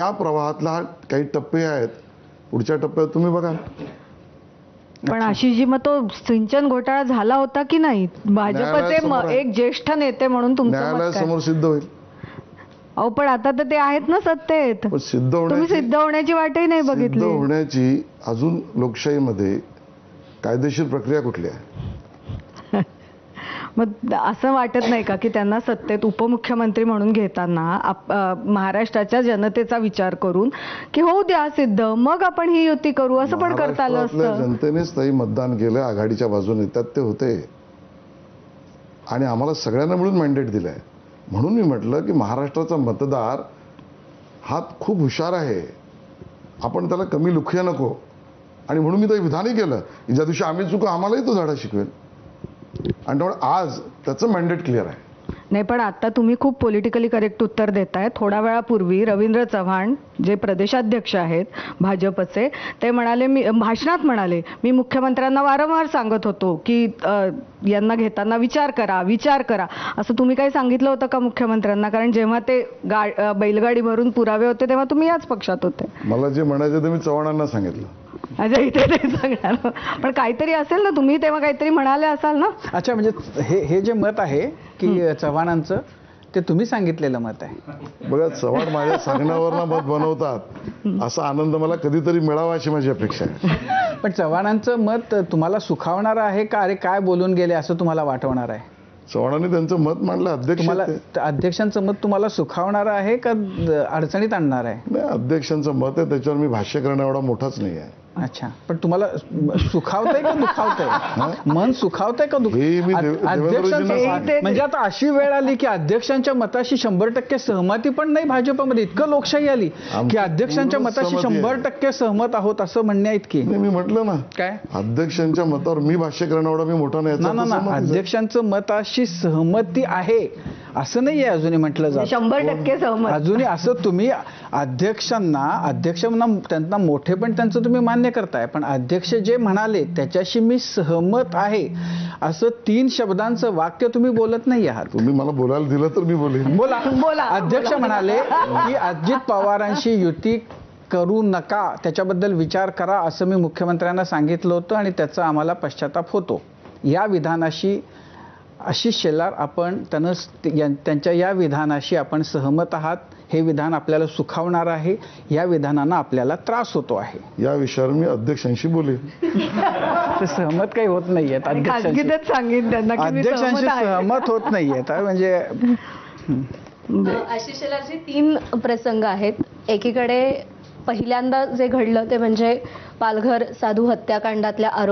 या प्रवाहातला काही टप्पे आहेत, पुढच्या टप्प्यात तुम्ही बघा. पण आशिषजी, मग तो सिंचन घोटाळा झाला होता की नाही? भाजपचे एक ज्येष्ठ नेते म्हणून तुमचं मत काय? न्यायालयासमोर सिद्ध होईल. अहो, पण आता तर ते आहेत ना सत्तेत. तुम्ही सिद्ध होण्याची वाटही नाही बघितली. सिद्ध होण्याची अजून लोकशाहीमध्ये कायदेशीर प्रक्रिया कुठली आहे? मग असं वाटत नाही का की त्यांना सत्तेत उपमुख्यमंत्री म्हणून घेताना महाराष्ट्राच्या जनतेचा विचार करून की होऊ द्या सिद्ध, मग आपण ही युती करू, असं पण करता आलं असतं? जनतेनेच ताई मतदान केलं, आघाडीच्या बाजूने त्यात ते होते आणि आम्हाला सगळ्यांना मिळून मॅन्डेट दिलंय. म्हणून मी म्हटलं की महाराष्ट्राचा मतदार हा खूप हुशार आहे, आपण त्याला कमी लुखया नको. आणि म्हणून मी ते विधानही केलं की ज्या दिवशी आम्ही चुकू आम्हालाही तो धडा शिकवेल. आणि त्यामुळे आज त्याचं मॅन्डेट क्लिअर आहे. नाही, पण आता तुम्ही खूप पॉलिटिकली करेक्ट उत्तर देताय. थोड्या वेळापूर्वी रवींद्र चव्हाण जे प्रदेशाध्यक्ष आहेत भाजपचे, ते म्हणाले, मी भाषणात म्हणाले, मी मुख्यमंत्र्यांना वारंवार सांगत होतो की यांना घेताना विचार करा. असं तुम्ही काही सांगितलं होतं का मुख्यमंत्र्यांना? कारण जेव्हा ते बैलगाडी भरून पुरावे होते तेव्हा तुम्ही याच पक्षात होते. मला जे म्हणायचं ते मी चव्हाणांना सांगितलं. अच्छा, इथे नाही सांगणार, पण काहीतरी असेल ना, तुम्ही तेव्हा काहीतरी म्हणाले असाल ना? अच्छा, म्हणजे हे जे मत आहे की चव्हाणांचं, ते तुम्ही सांगितलेलं मत आहे. बघा, चव्हाण माझ्या सांगण्यावर मत बनवतात, असा आनंद मला कधीतरी मिळावा अशी माझी अपेक्षा आहे. पण चव्हाणांचं मत तुम्हाला सुखावणार आहे का, अरे काय बोलून गेले असं तुम्हाला वाटवणार आहे? चव्हाणांनी त्यांचं मत मांडलं. अध्यक्षांचं मत तुम्हाला सुखावणार आहे का अडचणीत आणणार आहे? नाही, अध्यक्षांचं मत आहे, त्याच्यावर मी भाष्य करणं एवढा मोठाच नाही आहे. अच्छा, पण तुम्हाला सुखावतंय का दुखावतंय? मन सुखावतंय का अध्यक्षांचं? म्हणजे आता अशी वेळ आली की अध्यक्षांच्या मताशी 100% सहमती पण नाही भाजपमध्ये. इतकं लोकशाही आली की अध्यक्षांच्या मताशी 100% सहमत आहोत असं म्हणण्या इतकी. मी म्हटलं ना, काय अध्यक्षांच्या मतावर मी भाष्य करणं एवढा मी मोठा नाही. ना, अध्यक्षांचं मताशी सहमती आहे असं नाहीये अजूनही म्हटलं जात. 100% सहमत. अजूनही असं तुम्ही अध्यक्षांना त्यांना मोठे पण त्यांचं तुम्ही मान्य करताय, पण अध्यक्ष जे म्हणाले त्याच्याशी मी सहमत आहे असं 3 शब्दांचं वाक्य तुम्ही बोलत नाही आहात. तुम्ही मला बोलायला दिलं तर मी बोलेन. बोला. अध्यक्ष म्हणाले की अजित पवारांशी युती करू नका, त्याच्याबद्दल विचार करा असं मी मुख्यमंत्र्यांना सांगितलं होतं आणि त्याचा आम्हाला पश्चाताप होतो. या विधानाशी आशिष शेलार, आपण त्यांच्या या विधानाशी आपण सहमत आहात? हे विधान आपल्याला सुखावणार आहे, या विधानानं आपल्याला त्रास होतो आहे, या विषयावर मी अध्यक्षांशी बोलेन. सहमत काही होत नाहीयेत अध्यक्षांशी सहमत होत नाहीयेत. म्हणजे आशिष शेलारजी, 3 प्रसंग आहेत. एकीकडे पहिल्यांदा जे घडलं ते म्हणजे पालघर साधू हत्याकांडातल्या आरोप